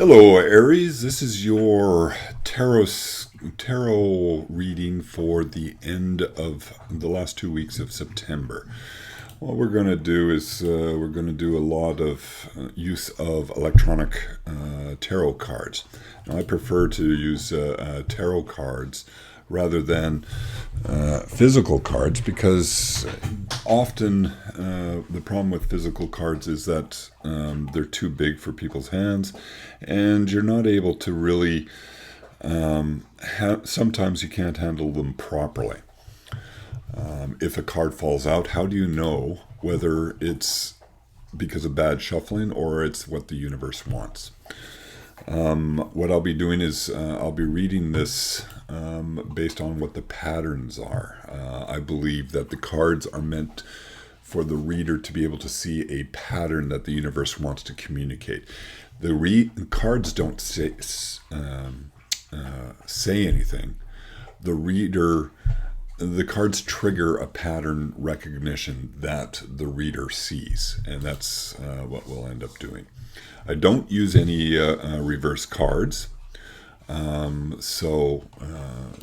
Hello, Aries. This is your tarot reading for the end of the last 2 weeks of September. What we're going to do is we're going to do a lot of use of electronic tarot cards. Now, I prefer to use tarot cards rather than physical cards because often the problem with physical cards is that they're too big for people's hands and you're not able to really sometimes you can't handle them properly. If a card falls out, how do you know whether it's because of bad shuffling or it's what the universe wants? What I'll be doing is I'll be reading this based on what the patterns are. I believe that the cards are meant for the reader to be able to see a pattern that the universe wants to communicate. The cards don't say anything. The cards trigger a pattern recognition that the reader sees, and that's what we'll end up doing. I don't use any reverse cards, so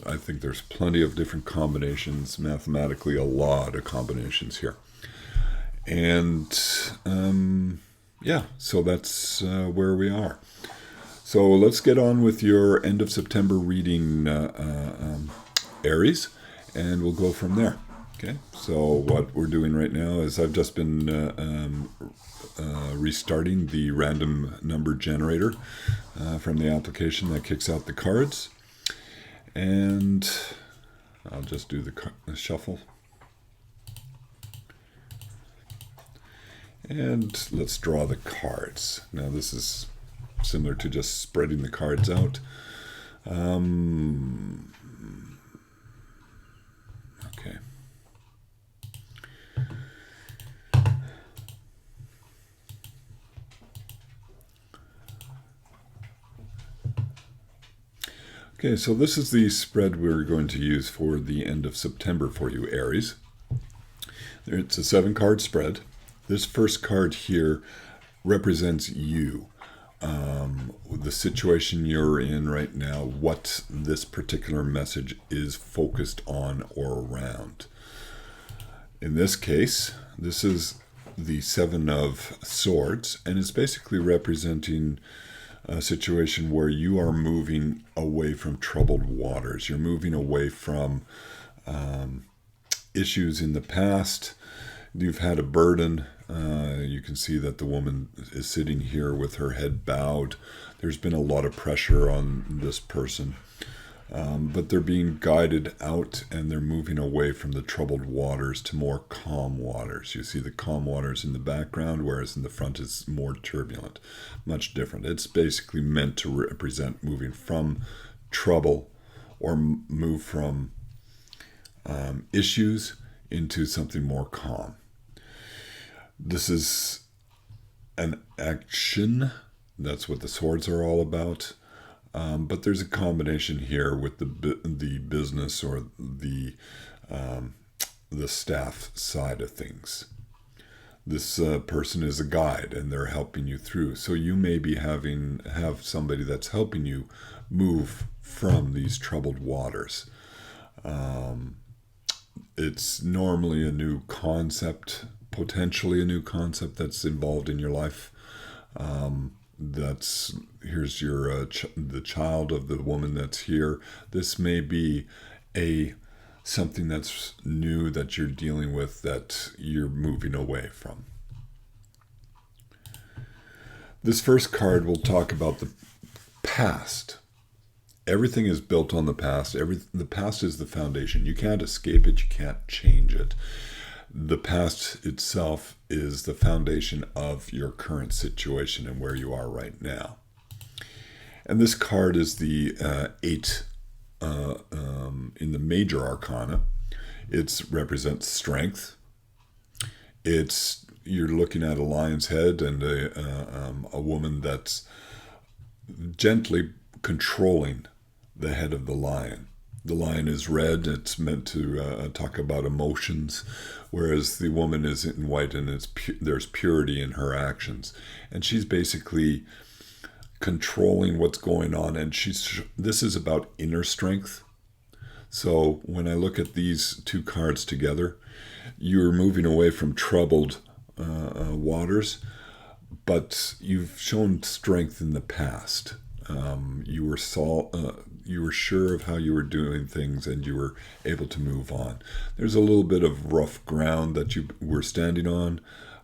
I think there's plenty of different combinations, mathematically a lot of combinations here. And so that's where we are. So let's get on with your end of September reading, Aries, and we'll go from there. Okay, so what we're doing right now is I've just been restarting the random number generator from the application that kicks out the cards. And I'll just do the shuffle. And let's draw the cards. Now this is similar to just spreading the cards out. Okay. Okay, so this is the spread we're going to use for the end of September for you, Aries. It's a 7-card spread. This first card here represents you, the situation you're in right now, what this particular message is focused on or around. In this case, this is the 7 of Swords, and it's basically representing a situation where you are moving away from troubled waters. You're moving away from issues in the past. You've had a burden. You can see that the woman is sitting here with her head bowed. There's been a lot of pressure on this person. But they're being guided out and they're moving away from the troubled waters to more calm waters. You see the calm waters in the background, whereas in the front it's more turbulent, much different. It's basically meant to represent moving from trouble or move from issues into something more calm. This is an action. That's what the swords are all about. But there's a combination here with the business or the staff side of things. This person is a guide and they're helping you through. So you may be have somebody that's helping you move from these troubled waters. It's normally a new concept, potentially a new concept that's involved in your life. Here's your the child of the woman that's here. This may be something that's new that you're dealing with, that you're moving away from. This first card will talk about the past. Everything is built on the past. The past is the foundation. You can't escape it. You can't change it. The past itself is the foundation of your current situation and where you are right now. And this card is the 8 in the major arcana. It represents strength. You're looking at a lion's head and a woman that's gently controlling the head of the lion. The lion is red. It's meant to talk about emotions, whereas the woman is in white and there's purity in her actions. And she's basically controlling what's going on. And this is about inner strength. So when I look at these two cards together, you're moving away from troubled waters, but you've shown strength in the past. You were sure of how you were doing things, and you were able to move on. There's a little bit of rough ground that you were standing on,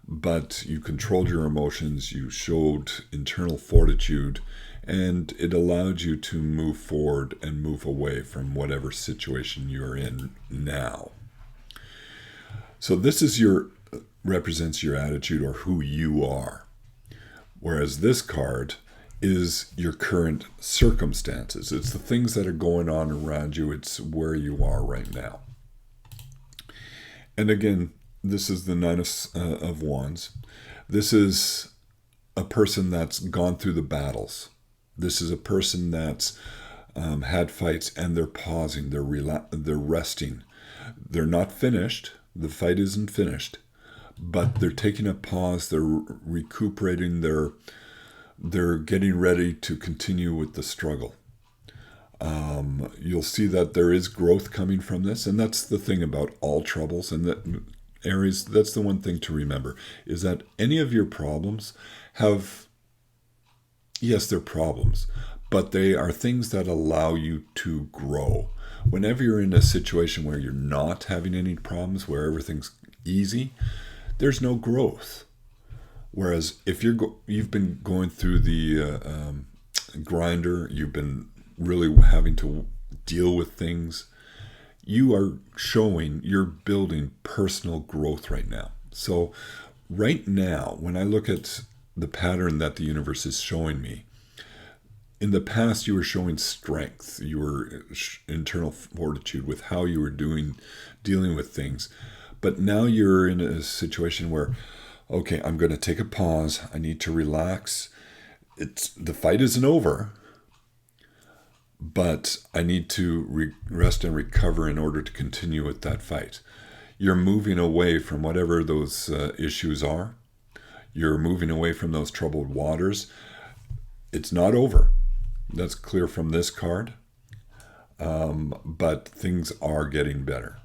but you controlled your emotions, you showed internal fortitude, and it allowed you to move forward and move away from whatever situation you're in now. So this is represents your attitude, or who you are. Whereas this card is your current circumstances. It's the things that are going on around you. It's where you are right now. And again, this is the Nine of Wands. This is a person that's gone through the battles. This is a person that's had fights, and they're pausing. They're resting. They're not finished. The fight isn't finished, but they're taking a pause. They're recuperating. They're getting ready to continue with the struggle. You'll see that there is growth coming from this, and that's the thing about all troubles. And that, Aries, that's the one thing to remember, is that any of your problems yes, they're problems, but they are things that allow you to grow. Whenever you're in a situation where you're not having any problems, where everything's easy, there's no growth. Whereas if you've been going through the grinder, you've been really having to deal with things, you're building personal growth right now. So right now, when I look at the pattern that the universe is showing me, in the past you were showing strength, you were internal fortitude with how you were dealing with things. But now you're in a situation where, okay, I'm going to take a pause. I need to relax. The fight isn't over, but I need to rest and recover in order to continue with that fight. You're moving away from whatever those issues are. You're moving away from those troubled waters. It's not over. That's clear from this card. But things are getting better.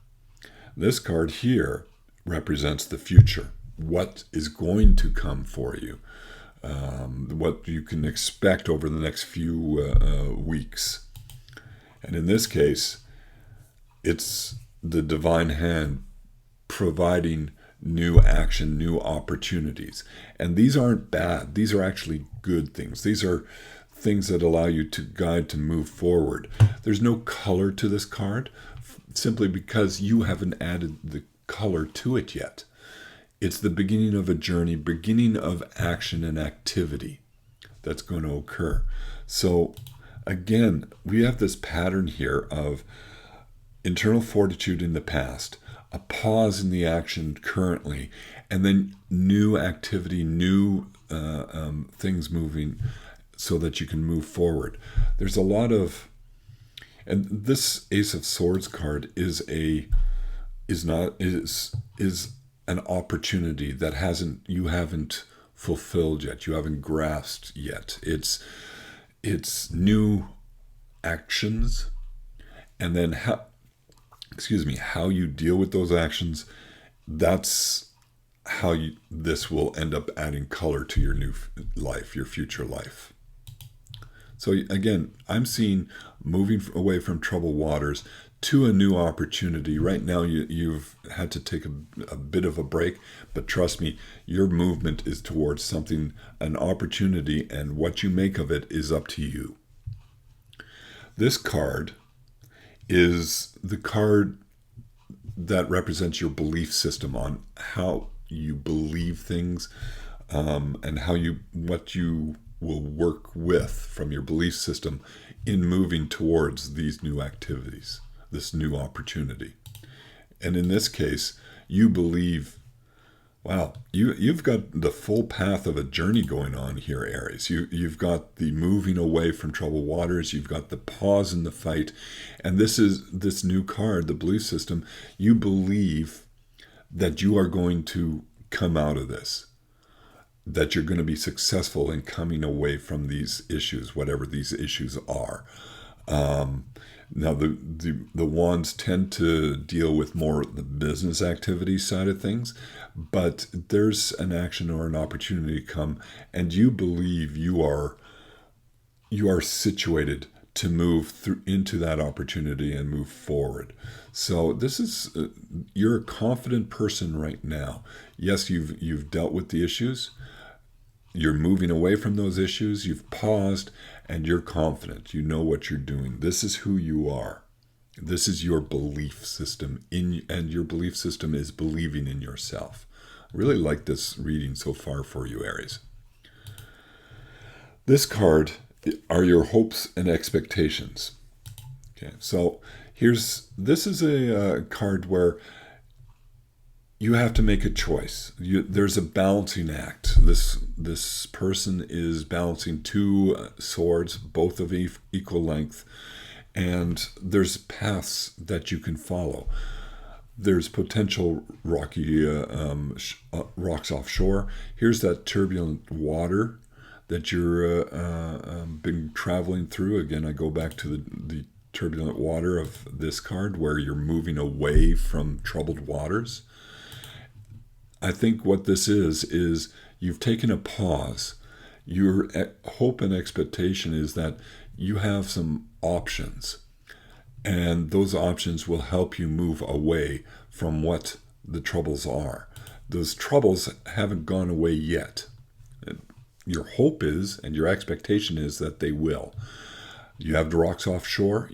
This card here represents the future. What is going to come for you. What you can expect over the next few weeks. And in this case, it's the divine hand providing new action, new opportunities. And these aren't bad. These are actually good things. These are things that allow you to move forward. There's no color to this card, simply because you haven't added the color to it yet. It's the beginning of a journey, beginning of action and activity that's going to occur. So again, we have this pattern here of internal fortitude in the past, a pause in the action currently, and then new activity, new things moving so that you can move forward. There's a lot of, and this Ace of Swords card is an opportunity that you haven't fulfilled yet. You haven't grasped yet. It's new actions, and then how you deal with those actions. That's how this will end up adding color to your new life, your future life. So again, I'm seeing moving away from troubled waters to a new opportunity. Right now, you've had to take a bit of a break, but trust me, your movement is towards something, an opportunity, and what you make of it is up to you. This card is the card that represents your belief system on how you believe things, and what you will work with from your belief system in moving towards these new activities, this new opportunity. And in this case, you believe, wow, you've got the full path of a journey going on here, Aries. You've got the moving away from troubled waters. You've got the pause in the fight. And this new card, the belief system, you believe that you are going to come out of this. that you're going to be successful in coming away from these issues, whatever these issues are. Now, the wands tend to deal with more the business activity side of things, but there's an action or an opportunity to come, and you believe you are situated to move through into that opportunity and move forward. So this is you're a confident person right now. Yes, you've dealt with the issues. You're moving away from those issues. You've paused, and you're confident. You know what you're doing. This is who you are. This is your belief system and your belief system is believing in yourself. I really like this reading so far for you, Aries. This card are your hopes and expectations. Okay, so this is a card where you have to make a choice. There's a balancing act. This person is balancing two swords, both of equal length, and there's paths that you can follow. There's potential rocky rocks offshore. Here's that turbulent water that you're been traveling through. Again, I go back to the turbulent water of this card, where you're moving away from troubled waters. I think what this is you've taken a pause. Your hope and expectation is that you have some options, and those options will help you move away from what the troubles are. Those troubles haven't gone away yet. Your hope is, and your expectation is, that they will. You have the rocks offshore.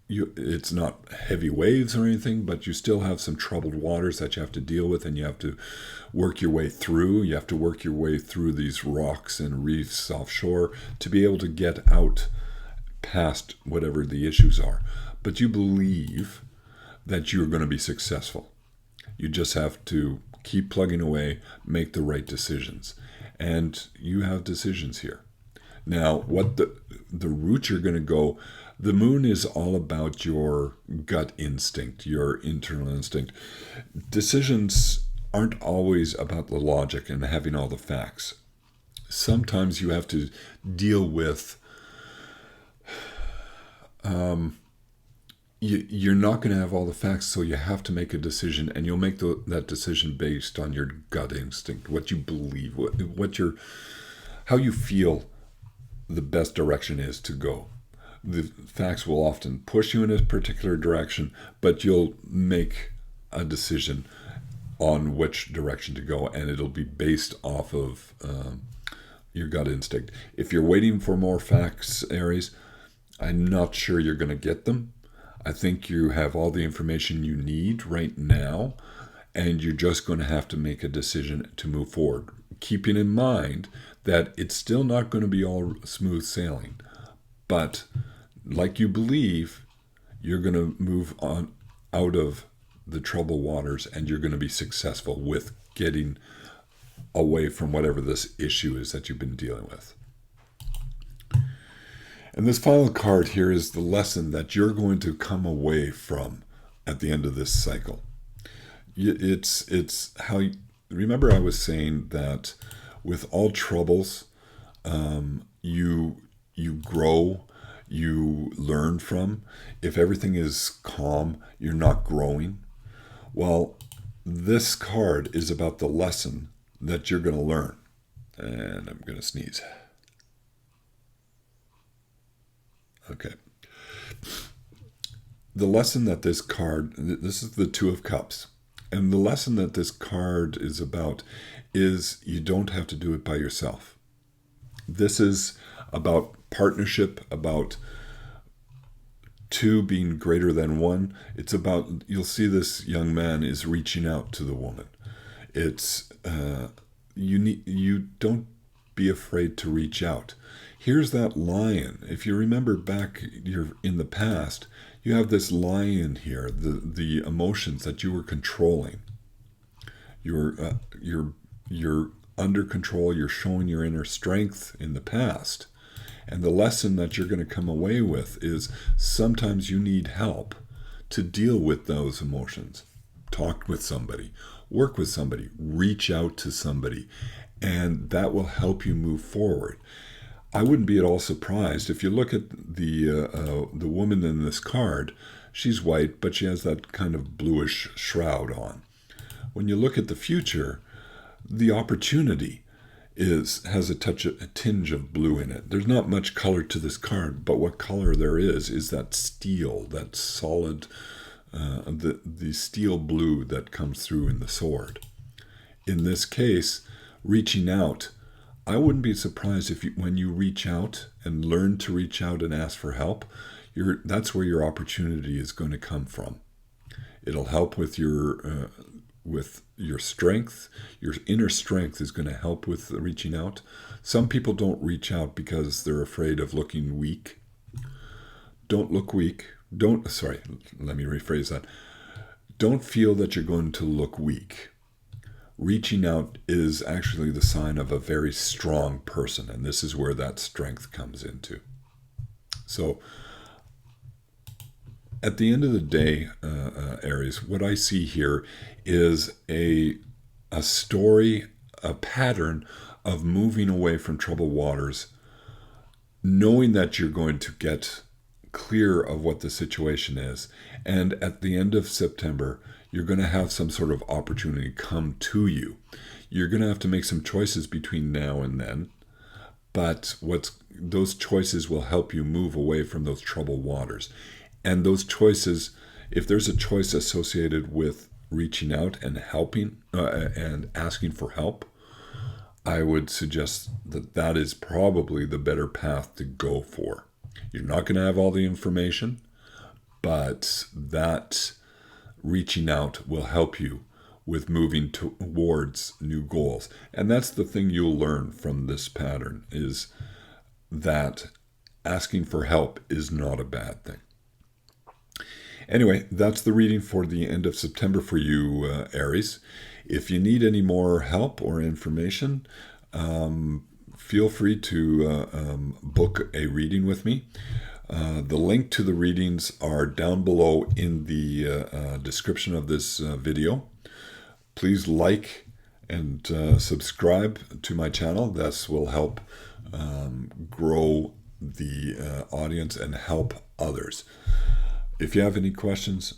It's not heavy waves or anything, but you still have some troubled waters that you have to deal with, and you have to work your way through. You have to work your way through these rocks and reefs offshore to be able to get out past whatever the issues are. But you believe that you're going to be successful. You just have to keep plugging away, make the right decisions. And you have decisions here. Now, what the route you're going to go, the moon is all about your gut instinct, your internal instinct. Decisions aren't always about the logic and having all the facts. Sometimes you have to deal with, you're not going to have all the facts, so you have to make a decision, and you'll make that decision based on your gut instinct, what you believe, how you feel the best direction is to go. The facts will often push you in a particular direction, but you'll make a decision on which direction to go, and it'll be based off of your gut instinct. If you're waiting for more facts, Aries, I'm not sure you're going to get them. I think you have all the information you need right now, and you're just going to have to make a decision to move forward, keeping in mind that it's still not going to be all smooth sailing. But like you believe, you're going to move on out of the troubled waters, and you're going to be successful with getting away from whatever this issue is that you've been dealing with. And this final card here is the lesson that you're going to come away from at the end of this cycle. It's how remember I was saying that with all troubles, you grow, you learn from. If everything is calm, you're not growing. Well, this card is about the lesson that you're going to learn. And I'm going to sneeze. Okay. The lesson that this is the Two of Cups. And the lesson that this card is about is you don't have to do it by yourself. This is about partnership, about two being greater than one. It's about, you'll see this young man is reaching out to the woman. It's, you don't be afraid to reach out. Here's that lion. If you remember back in the past, you have this lion here, the emotions that you were controlling. You're under control. You're showing your inner strength in the past. And the lesson that you're going to come away with is sometimes you need help to deal with those emotions. Talk with somebody, work with somebody, reach out to somebody, and that will help you move forward. I wouldn't be at all surprised if you look at the woman in this card. She's white, but she has that kind of bluish shroud on. When you look at the future, the opportunity has a tinge of blue in it. There's not much color to this card, but what color there is that steel, that solid, the steel blue that comes through in the sword. In this case, reaching out, I wouldn't be surprised if when you reach out and learn to reach out and ask for help, that's where your opportunity is going to come from. It'll help with your strength. Your inner strength is going to help with reaching out. Some people don't reach out because they're afraid of looking weak. Don't look weak. Let me rephrase that. Don't feel that you're going to look weak. Reaching out is actually the sign of a very strong person, and this is where that strength comes into. So, at the end of the day, Aries, what I see here is a story, a pattern of moving away from troubled waters, knowing that you're going to get clear of what the situation is, and at the end of September, you're going to have some sort of opportunity come to you. You're going to have to make some choices between now and then, but those choices will help you move away from those troubled waters. And those choices, if there's a choice associated with reaching out and helping and asking for help, I would suggest that is probably the better path to go for. You're not going to have all the information, but that reaching out will help you with moving towards new goals. And that's the thing you'll learn from this pattern, is that asking for help is not a bad thing. Anyway, that's the reading for the end of September for you, Aries. If you need any more help or information, feel free to book a reading with me. The link to the readings are down below in the description of this video. Please like and subscribe to my channel. This will help grow the audience and help others. If you have any questions,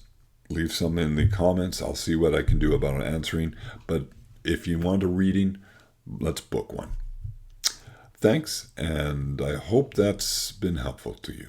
leave some in the comments. I'll see what I can do about answering. But if you want a reading, let's book one. Thanks, and I hope that's been helpful to you.